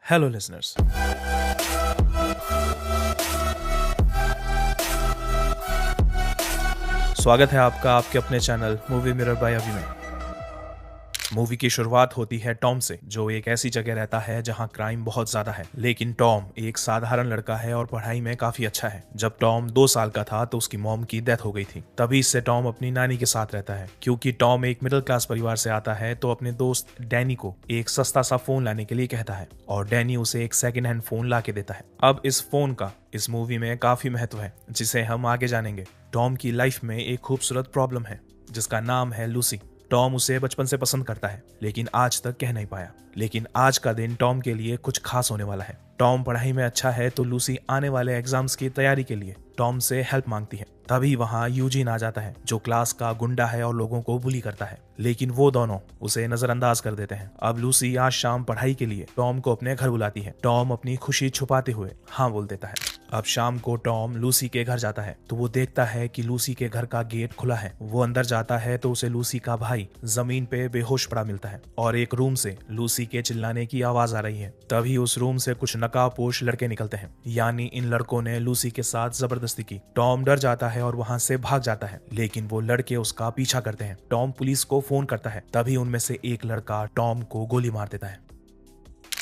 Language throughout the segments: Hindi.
Hello listeners. स्वागत है आपका आपके अपने चैनल मूवी मिरर बाय अभी में। मूवी की शुरुआत होती है टॉम से, जो एक ऐसी जगह रहता है जहां क्राइम बहुत ज्यादा है। लेकिन टॉम एक साधारण लड़का है और पढ़ाई में काफी अच्छा है। जब टॉम 2 साल का था तो उसकी मॉम की डेथ हो गई थी। तभी से टॉम अपनी नानी के साथ रहता है। क्योंकि टॉम एक मिडिल क्लास परिवार से आता है तो अपने दोस्त डैनी को एक सस्ता सा फोन लाने के लिए कहता है और डैनी उसे एक सेकेंड हैंड फोन ला के देता है। अब इस फोन का इस मूवी में काफी महत्व है, जिसे हम आगे जानेंगे। टॉम की लाइफ में एक खूबसूरत प्रॉब्लम है जिसका नाम है लूसी। टॉम उसे बचपन से पसंद करता है लेकिन आज तक कह नहीं पाया। लेकिन आज का दिन टॉम के लिए कुछ खास होने वाला है। टॉम पढ़ाई में अच्छा है तो लूसी आने वाले एग्जाम्स की तैयारी के लिए टॉम से हेल्प मांगती है। तभी वहां यूजीन आ जाता है, जो क्लास का गुंडा है और लोगों को बुली करता है। लेकिन वो दोनों उसे नजरअंदाज कर देते हैं। अब लूसी आज शाम पढ़ाई के लिए टॉम को अपने घर बुलाती है। टॉम अपनी खुशी छुपाते हुए हाँ बोल देता है। अब शाम को टॉम लूसी के घर जाता है तो वो देखता है कि लूसी के घर का गेट खुला है। वो अंदर जाता है तो उसे लूसी का भाई जमीन पे बेहोश पड़ा मिलता है और एक रूम से लूसी के चिल्लाने की आवाज आ रही है। तभी उस रूम से कुछ नकाबपोश लड़के निकलते हैं, यानी इन लड़कों ने लूसी के साथ जबरदस्ती की। टॉम डर जाता है और वहां से भाग जाता है, लेकिन वो लड़के उसका पीछा करते हैं। टॉम पुलिस को फोन करता है। तभी उनमें से एक लड़का टॉम को गोली मार देता है।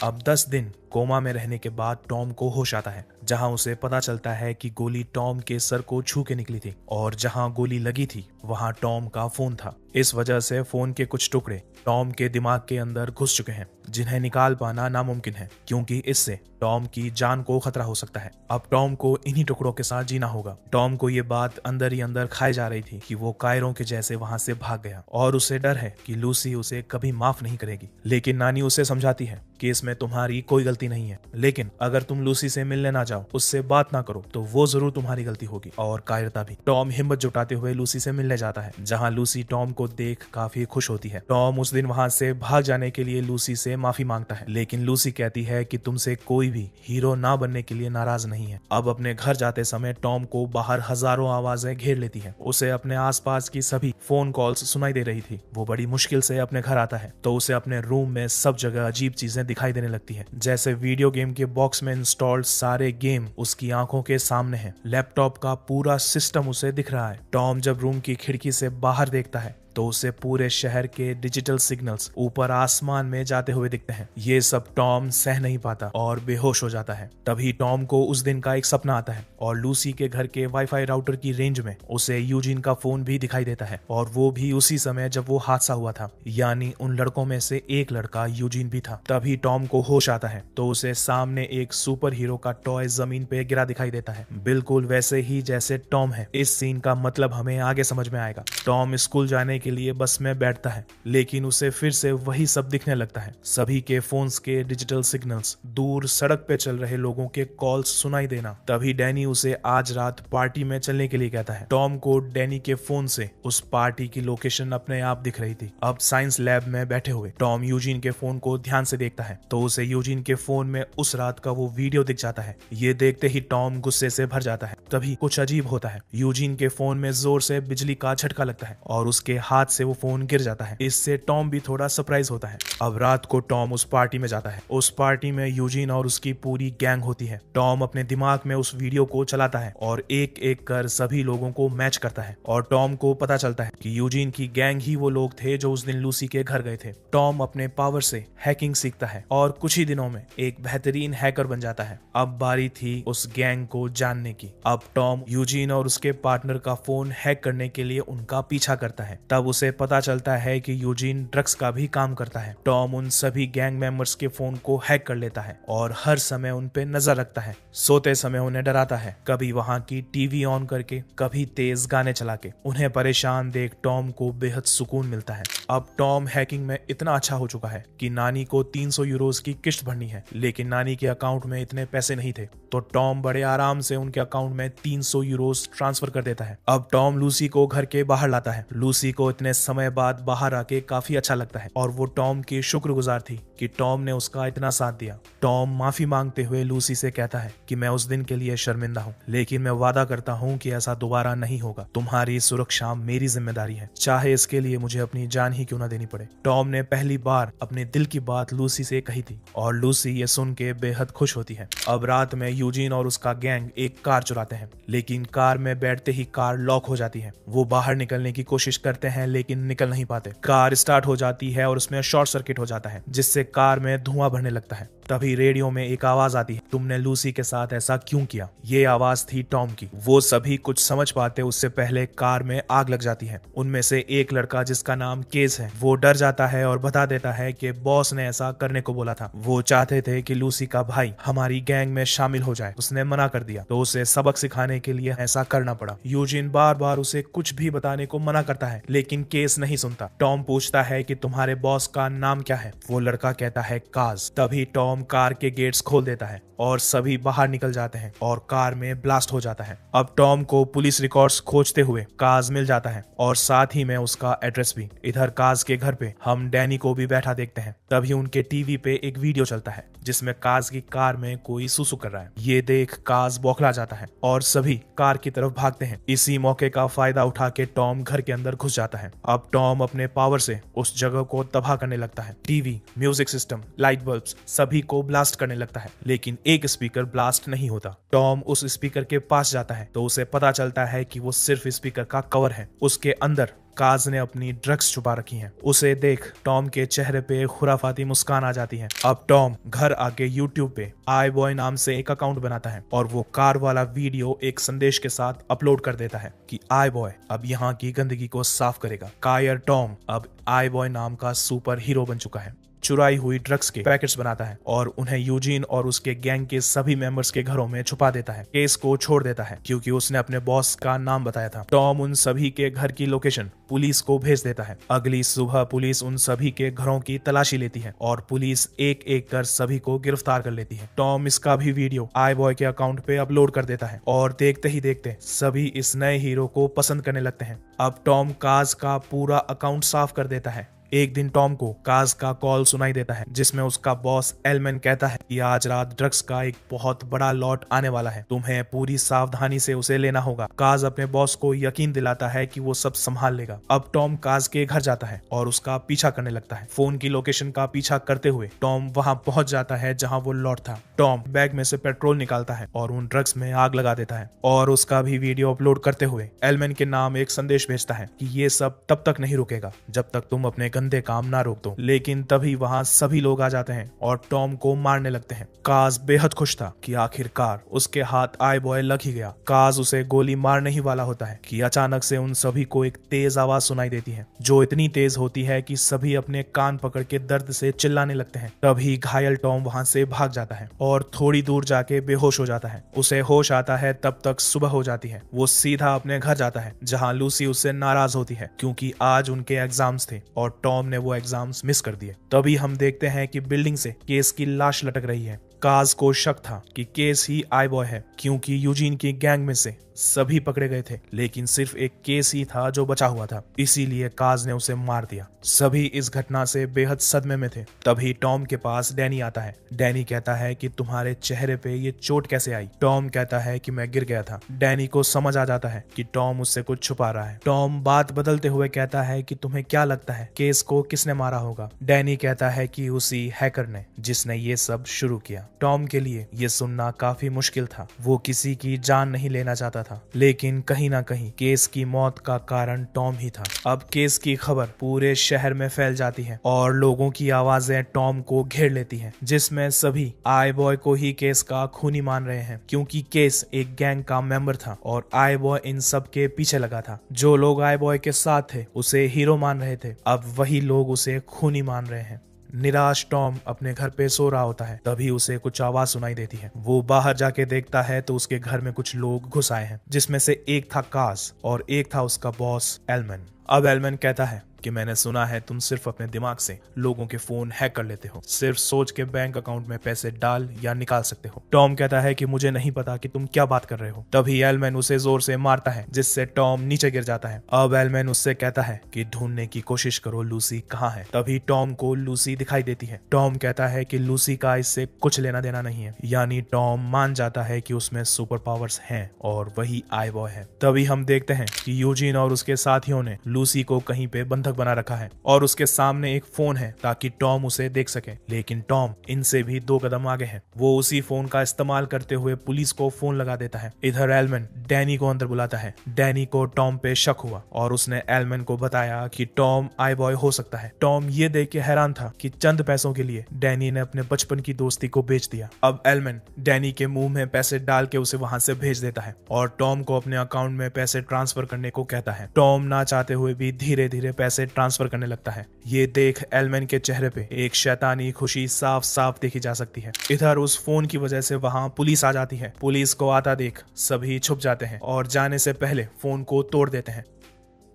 अब 10 दिन कोमा में रहने के बाद टॉम को होश आता है, जहां उसे पता चलता है कि गोली टॉम के सर को छू के निकली थी और जहां गोली लगी थी वहां टॉम का फोन था। इस वजह से फोन के कुछ टुकड़े टॉम के दिमाग के अंदर घुस चुके हैं, जिन्हें निकाल पाना नामुमकिन है, क्योंकि इससे टॉम की जान को खतरा हो सकता है। अब टॉम को इन्हीं टुकड़ों के साथ जीना होगा। टॉम को ये बात अंदर ही अंदर खाई जा रही थी कि वो कायरों के जैसे वहां से भाग गया और उसे डर है कि लूसी उसे कभी माफ नहीं करेगी। लेकिन नानी उसे समझाती है कि इसमें तुम्हारी कोई गलती नहीं है, लेकिन अगर तुम लूसी से मिलने ना जाओ, उससे बात ना करो, तो वो जरूर तुम्हारी गलती होगी और कायरता भी। टॉम हिम्मत जुटाते हुए लूसी से मिलने जाता है, जहां लूसी टॉम को देख काफी खुश होती है। टॉम उस दिन वहां से भाग जाने के लिए लूसी से माफी मांगता है, लेकिन लूसी कहती है कि तुमसे कोई भी हीरो ना बनने के लिए नाराज नहीं है। अब अपने घर जाते समय टॉम को बाहर हजारों आवाजें घेर लेती है। उसे अपने आसपास की सभी फोन कॉल्स सुनाई दे रही थी। वो बड़ी मुश्किल से अपने घर आता है तो उसे अपने रूम में सब जगह अजीब चीजें दिखाई देने लगती है, जैसे वीडियो गेम के बॉक्स में इंस्टॉल्ड सारे गेम उसकी आंखों के सामने हैं। लैपटॉप का पूरा सिस्टम उसे दिख रहा है। टॉम जब रूम की खिड़की से बाहर देखता है तो उसे पूरे शहर के डिजिटल सिग्नल्स ऊपर आसमान में जाते हुए दिखते हैं। ये सब टॉम सह नहीं पाता और बेहोश हो जाता है। तभी टॉम को उस दिन का एक सपना आता है और लूसी के घर के वाईफाई राउटर की रेंज में उसे यूजीन का फोन भी दिखाई देता है, और वो भी उसी समय जब वो हादसा हुआ था, यानी उन लड़कों में से एक लड़का यूजीन भी था। तभी टॉम को होश आता है तो उसे सामने एक सुपर हीरो का टॉय जमीन पे गिरा दिखाई देता है, बिल्कुल वैसे ही जैसे टॉम है। इस सीन का मतलब हमें आगे समझ में आएगा। टॉम स्कूल जाने के लिए बस में बैठता है, लेकिन उसे फिर से वही सब दिखने लगता है। सभी के फोन्स के डिजिटल सिग्नल्स, दूर सड़क पे चल रहे लोगों के कॉल्स सुनाई देना। तभी डैनी उसे आज रात पार्टी में चलने के लिए कहता है। टॉम को डैनी के फोन से उस पार्टी की लोकेशन अपने आप दिख रही थी। अब साइंस लैब में बैठे हुए टॉम यूजीन के फोन को ध्यान से देखता है तो उसे यूजीन के फोन में उस रात का वो वीडियो दिख जाता है। ये देखते ही टॉम गुस्से से भर जाता है। तभी कुछ अजीब होता है। यूजीन के फोन में जोर से बिजली का झटका लगता है और उसके हाथ से वो फोन गिर जाता है। इससे टॉम भी थोड़ा सरप्राइज होता है। अब रात को टॉम उस पार्टी में जाता है। उस पार्टी में यूजीन और उसकी पूरी गैंग होती है। टॉम अपने दिमाग में उस वीडियो को चलाता है और एक एक कर सभी लोगों को मैच करता है और टॉम को पता चलता है कि यूजीन की गैंग ही वो लोग थे जो उस दिन लूसी के घर गए थे। टॉम अपने पावर से हैकिंग सीखता है और कुछ ही दिनों में एक बेहतरीन हैकर बन जाता है। अब बारी थी उस गैंग को जानने की। अब टॉम यूजीन और उसके पार्टनर का फोन हैक करने के लिए उनका पीछा करता है। तब उसे पता चलता है कि यूजीन ड्रग्स का भी काम करता है। टॉम उन सभी गैंग मेंबर्स के फोन को हैक कर लेता है और हर समय उन पे नजर रखता है। सोते समय उन्हें डराता है, कभी वहां की टीवी ऑन करके, कभी तेज गाने चला के। उन्हें परेशान देख टॉम को बेहद सुकून मिलता है। अब टॉम हैकिंग में इतना अच्छा हो चुका है कि नानी को 300 यूरोज की किस्त भरनी है, लेकिन नानी के अकाउंट में इतने पैसे नहीं थे, तो टॉम बड़े आराम से उनके अकाउंट में 300 यूरोज ट्रांसफर कर देता है। अब टॉम लूसी को घर के बाहर लाता है। लूसी को इतने समय बाद बाहर आके काफी अच्छा लगता है और वो टॉम की शुक्रगुजार थी कि टॉम ने उसका इतना साथ दिया। टॉम माफी मांगते हुए लूसी से कहता है कि मैं उस दिन के लिए शर्मिंदा हूँ, लेकिन मैं वादा करता हूँ कि ऐसा दोबारा नहीं होगा। तुम्हारी सुरक्षा मेरी जिम्मेदारी है, चाहे इसके लिए मुझे अपनी जान ही क्यों ना देनी पड़े। टॉम ने पहली बार अपने दिल की बात लूसी से कही थी और लूसी ये सुन के बेहद खुश होती है। अब रात में यूजीन और उसका गैंग एक कार चुराते हैं, लेकिन कार में बैठते ही कार लॉक हो जाती है। वो बाहर निकलने की कोशिश करते हैं लेकिन निकल नहीं पाते। कार स्टार्ट हो जाती है और उसमें शॉर्ट सर्किट हो जाता है, जिससे कार में धुआं भरने लगता है। तभी रेडियो में एक आवाज आती है, तुमने लूसी के साथ ऐसा क्यों किया। ये आवाज थी टॉम की। वो सभी कुछ समझ पाते उससे पहले कार में आग लग जाती है। उनमें से एक लड़का जिसका नाम केस है, वो डर जाता है और बता देता है कि बॉस ने ऐसा करने को बोला था। वो चाहते थे कि लूसी का भाई हमारी गैंग में शामिल हो जाए, उसने मना कर दिया, तो उसे सबक सिखाने के लिए ऐसा करना पड़ा। यूजिन बार बार उसे कुछ भी बताने को मना करता है, लेकिन केस नहीं सुनता। टॉम पूछता है कि तुम्हारे बॉस का नाम क्या है। वो लड़का कहता है काज। तभी टॉम कार के गेट्स खोल देता है और सभी बाहर निकल जाते हैं और कार में ब्लास्ट हो जाता है। अब टॉम को पुलिस रिकॉर्ड्स खोजते हुए काज मिल जाता है और साथ ही में उसका एड्रेस भी। इधर काज के घर पे हम डैनी को भी बैठा देखते हैं। तभी उनके टीवी पे एक वीडियो चलता है जिसमें काज की कार में कोई सुसु कर रहा है। ये देख काज बौखला जाता है और सभी कार की तरफ भागते हैं। इसी मौके का फायदा उठा के टॉम घर के अंदर घुस जाता है। अब टॉम अपने पावर से उस जगह को तबाह करने लगता है। TV, music system, light bulbs सभी को ब्लास्ट करने लगता है, लेकिन एक स्पीकर ब्लास्ट नहीं होता। टॉम उस स्पीकर के पास जाता है तो उसे पता चलता है कि वो सिर्फ स्पीकर का कवर है। उसके अंदर काज ने अपनी ड्रग्स छुपा रखी हैं। उसे देख टॉम के चेहरे पे खुराफाती मुस्कान आ जाती है। अब टॉम घर आके यूट्यूब पे आई बॉय नाम से एक अकाउंट बनाता है और वो कार वाला वीडियो एक संदेश के साथ अपलोड कर देता है कि आई बॉय अब यहाँ की गंदगी को साफ करेगा। कायर टॉम अब आई बॉय नाम का सुपर हीरो बन चुका है। चुराई हुई ड्रग्स के पैकेट्स बनाता है और उन्हें यूजीन और उसके गैंग के सभी मेंबर्स के घरों में छुपा देता है। केस को छोड़ देता है क्योंकि उसने अपने बॉस का नाम बताया था। टॉम उन सभी के घर की लोकेशन पुलिस को भेज देता है। अगली सुबह पुलिस उन सभी के घरों की तलाशी लेती है और पुलिस एक एक कर सभी को गिरफ्तार कर लेती है। टॉम इसका भी वीडियो आई बॉय के अकाउंट पे अपलोड कर देता है और देखते ही देखते सभी इस नए हीरो को पसंद करने लगते हैं। अब टॉम काज का पूरा अकाउंट साफ कर देता है। एक दिन टॉम को काज का कॉल सुनाई देता है जिसमें उसका बॉस एलमैन कहता है कि आज रात ड्रग्स का एक बहुत बड़ा लॉट आने वाला है, तुम्हें पूरी सावधानी से उसे लेना होगा। काज अपने बॉस को यकीन दिलाता है कि वो सब संभाल लेगा। अब टॉम काज के घर जाता है और उसका पीछा करने लगता है। फोन की लोकेशन का पीछा करते हुए टॉम वहां पहुंच जाता है जहां वो लॉट था। टॉम बैग में से पेट्रोल निकालता है और उन ड्रग्स में आग लगा देता है और उसका भी वीडियो अपलोड करते हुए एलमैन के नाम एक संदेश भेजता है कि ये सब तब तक नहीं रुकेगा जब तक तुम अपने गंदे काम ना रोक दो। लेकिन तभी वहां सभी लोग आ जाते हैं और टॉम को मारने लगते हैं। काज बेहद खुश था कि आखिरकार उसके हाथ आई बॉय लग ही गया। काज उसे गोली मारने ही वाला होता है कि अचानक से उन सभी को एक तेज आवाज सुनाई देती है जो इतनी तेज होती है कि सभी अपने कान पकड़ के दर्द से चिल्लाने लगते हैं। तभी घायल टॉम वहां से भाग जाता है और थोड़ी दूर जाके बेहोश हो जाता है। उसे होश आता है तब तक सुबह हो जाती है। वो सीधा अपने घर जाता है जहां लूसी उससे नाराज होती है क्योंकि आज उनके एग्जाम्स थे और टॉम ने वो एग्जाम्स मिस कर दिए। तभी हम देखते हैं कि बिल्डिंग से केस की लाश लटक रही है। काज को शक था कि केस ही आई बॉय है क्योंकि यूजीन की गैंग में से सभी पकड़े गए थे, लेकिन सिर्फ एक केस ही था जो बचा हुआ था, इसीलिए काज ने उसे मार दिया। सभी इस घटना से बेहद सदमे में थे। तभी टॉम के पास डैनी आता है। डैनी कहता है कि तुम्हारे चेहरे पे ये चोट कैसे आई। टॉम कहता है कि मैं गिर गया था। डैनी को समझ आ जाता है कि टॉम उससे कुछ छुपा रहा है। टॉम बात बदलते हुए कहता है कि तुम्हें क्या लगता है केस को किसने मारा होगा। डैनी कहता है कि उसी हैकर ने जिसने ये सब शुरू किया। टॉम के लिए ये सुनना काफी मुश्किल था। वो किसी की जान नहीं लेना चाहता था, लेकिन कहीं ना कहीं केस की मौत का कारण टॉम ही था। अब केस की खबर पूरे शहर में फैल जाती है और लोगों की आवाजें टॉम को घेर लेती हैं, जिसमें सभी आई बॉय को ही केस का खूनी मान रहे हैं क्योंकि केस एक गैंग का मेंबर था और आई बॉय इन सब के पीछे लगा था। जो लोग आई बॉय के साथ थे उसे हीरो मान रहे थे, अब वही लोग उसे खूनी मान रहे हैं। निराश टॉम अपने घर पे सो रहा होता है। तभी उसे कुछ आवाज सुनाई देती है। वो बाहर जाके देखता है तो उसके घर में कुछ लोग घुस आए हैं, जिसमें से एक था काज और एक था उसका बॉस एलमैन। अब एलमैन कहता है कि मैंने सुना है तुम सिर्फ अपने दिमाग से लोगों के फोन हैक कर लेते हो, सिर्फ सोच के बैंक अकाउंट में पैसे डाल या निकाल सकते हो। टॉम कहता है कि मुझे नहीं पता कि तुम क्या बात कर रहे हो। तभी एलमैन उसे जोर से मारता है जिससे टॉम नीचे गिर जाता है। अब एलमैन उससे कहता है कि ढूंढने की कोशिश करो लूसी कहाँ है। तभी टॉम को लूसी दिखाई देती है। टॉम कहता है कि लूसी का इससे कुछ लेना देना नहीं है, यानी टॉम मान जाता है कि उसमें सुपर पावर्स हैं और वही आई बॉय है। तभी हम देखते हैं कि यूजीन और उसके साथियों ने लूसी को कहीं पे बंधक बना रखा है और उसके सामने एक फोन है ताकि टॉम उसे देख सके, लेकिन टॉम इनसे भी 2 कदम आगे है। वो उसी फोन का इस्तेमाल करते हुए पुलिस को फोन लगा देता है। इधर एलमैन डैनी को अंदर बुलाता है। डैनी को टॉम पे शक हुआ और उसने एलमैन को बताया कि टॉम आई बॉय हो सकता है। टॉम ये देख के हैरान था कि चंद पैसों के लिए डैनी ने अपने बचपन की दोस्ती को बेच दिया। अब एलमैन डैनी के मुंह में पैसे डाल के उसे वहां से भेज देता है और टॉम को अपने अकाउंट में पैसे ट्रांसफर करने को कहता है। टॉम ना चाहते हुए भी धीरे धीरे पैसे ट्रांसफर करने लगता है। ये देख एलमैन के चेहरे पे एक शैतानी खुशी साफ साफ देखी जा सकती है। इधर उस फोन की वजह से वहां पुलिस आ जाती है। पुलिस को आता देख सभी छुप जाते हैं और जाने से पहले फोन को तोड़ देते हैं।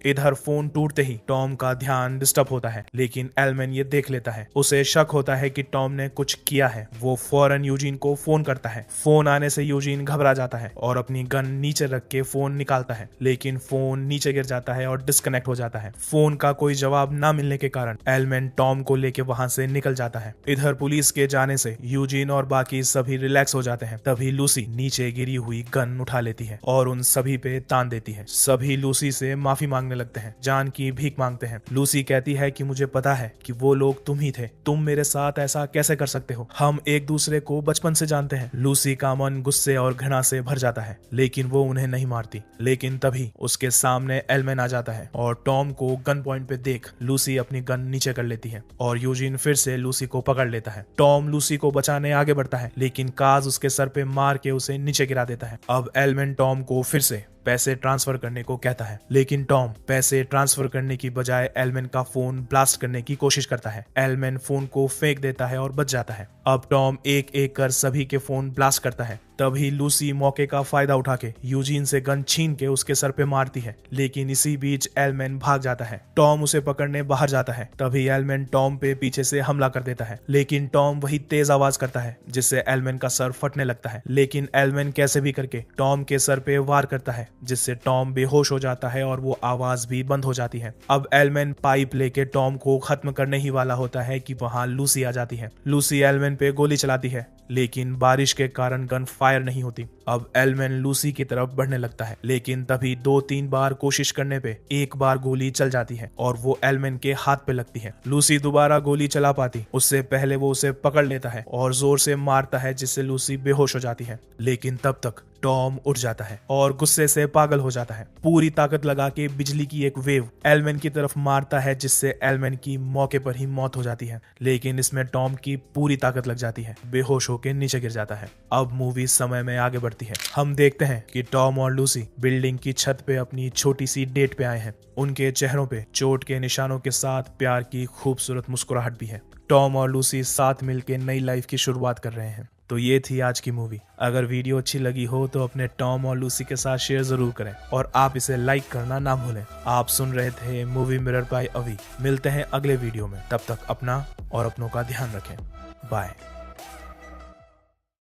इधर फोन टूटते ही टॉम का ध्यान डिस्टर्ब होता है, लेकिन एलमैन ये देख लेता है। उसे शक होता है कि टॉम ने कुछ किया है। वो फौरन यूजीन को फोन करता है। फोन आने से यूजीन घबरा जाता है और अपनी गन नीचे रख के फोन निकालता है, लेकिन फोन नीचे गिर जाता है और डिस्कनेक्ट हो जाता है। फोन का कोई जवाब ना मिलने के कारण एलमैन टॉम को लेके वहां से निकल जाता है। इधर पुलिस के जाने से यूजीन और बाकी सभी रिलैक्स हो जाते हैं। तभी लूसी नीचे गिरी हुई गन उठा लेती है और उन सभी पे तान देती है। सभी लूसी से माफी मांगने लगते हैं, जान की भीख मांगते हैं। लूसी कहती है कि मुझे पता है कि वो लोग तुम ही थे, तुम मेरे साथ ऐसा कैसे कर सकते हो, हम एक दूसरे को बचपन से जानते हैं। लूसी का मन गुस्से और घृणा से भर जाता है, लेकिन वो उन्हें नहीं मारती। लेकिन तभी उसके सामने एलमैन आ जाता है और टॉम को गन पॉइंट पे देख लूसी अपनी गन नीचे कर लेती है और यूजीन फिर से लूसी को पकड़ लेता है। टॉम लूसी को बचाने आगे बढ़ता है, लेकिन काज उसके सर पे मार के उसे नीचे गिरा देता है। अब एलमैन टॉम को फिर से पैसे ट्रांसफर करने को कहता है, लेकिन टॉम पैसे ट्रांसफर करने की बजाय एलमैन का फोन ब्लास्ट करने की कोशिश करता है। एलमैन फोन को फेंक देता है और बच जाता है। अब टॉम एक एक कर सभी के फोन ब्लास्ट करता है। तभी लूसी मौके का फायदा उठा के यूजीन से गन छीन के उसके सर पे मारती है, लेकिन इसी बीच एलमैन भाग जाता है। टॉम उसे पकड़ने बाहर जाता है। तभी एलमैन टॉम पे पीछे से हमला कर देता है, लेकिन टॉम वही तेज आवाज करता है जिससे एलमैन का सर फटने लगता है। लेकिन एलमैन कैसे भी करके टॉम के सर पे वार करता है, जिससे टॉम बेहोश हो जाता है और वो आवाज भी बंद हो जाती है। अब एलमैन पाइप लेके टॉम को खत्म करने ही वाला होता है कि वहां लूसी आ जाती है। लूसी एलमैन पे गोली चलाती है, लेकिन बारिश के कारण गन फायर नहीं होती। अब एलमैन लूसी की तरफ बढ़ने लगता है, लेकिन तभी 2-3 बार कोशिश करने पे एक बार गोली चल जाती है और वो एलमैन के हाथ पे लगती है। लूसी दोबारा गोली चला पाती उससे पहले वो उसे पकड़ लेता है और जोर से मारता है, जिससे लूसी बेहोश हो जाती है। लेकिन तब तक टॉम उठ जाता है और गुस्से से पागल हो जाता है। पूरी ताकत लगा के बिजली की एक वेव एलमैन की तरफ मारता है, जिससे एलमैन की मौके पर ही मौत हो जाती है। लेकिन इसमें टॉम की पूरी ताकत लग जाती है, बेहोश होकर नीचे गिर जाता है। अब मूवी समय में आगे बढ़ती है। हम देखते हैं कि टॉम और लूसी बिल्डिंग की छत पे अपनी छोटी सी डेट पे आए हैं। उनके चेहरों पे चोट के निशानों के साथ प्यार की खूबसूरत मुस्कुराहट भी है। टॉम और लूसी साथ मिलकर नई लाइफ की शुरुआत कर रहे हैं। तो ये थी आज की मूवी। अगर वीडियो अच्छी लगी हो तो अपने टॉम और लूसी के साथ शेयर जरूर करें और आप इसे लाइक करना ना भूलें। आप सुन रहे थे मूवी मिरर बाय अवी। मिलते हैं अगले वीडियो में, तब तक अपना और अपनों का ध्यान रखें। बाय।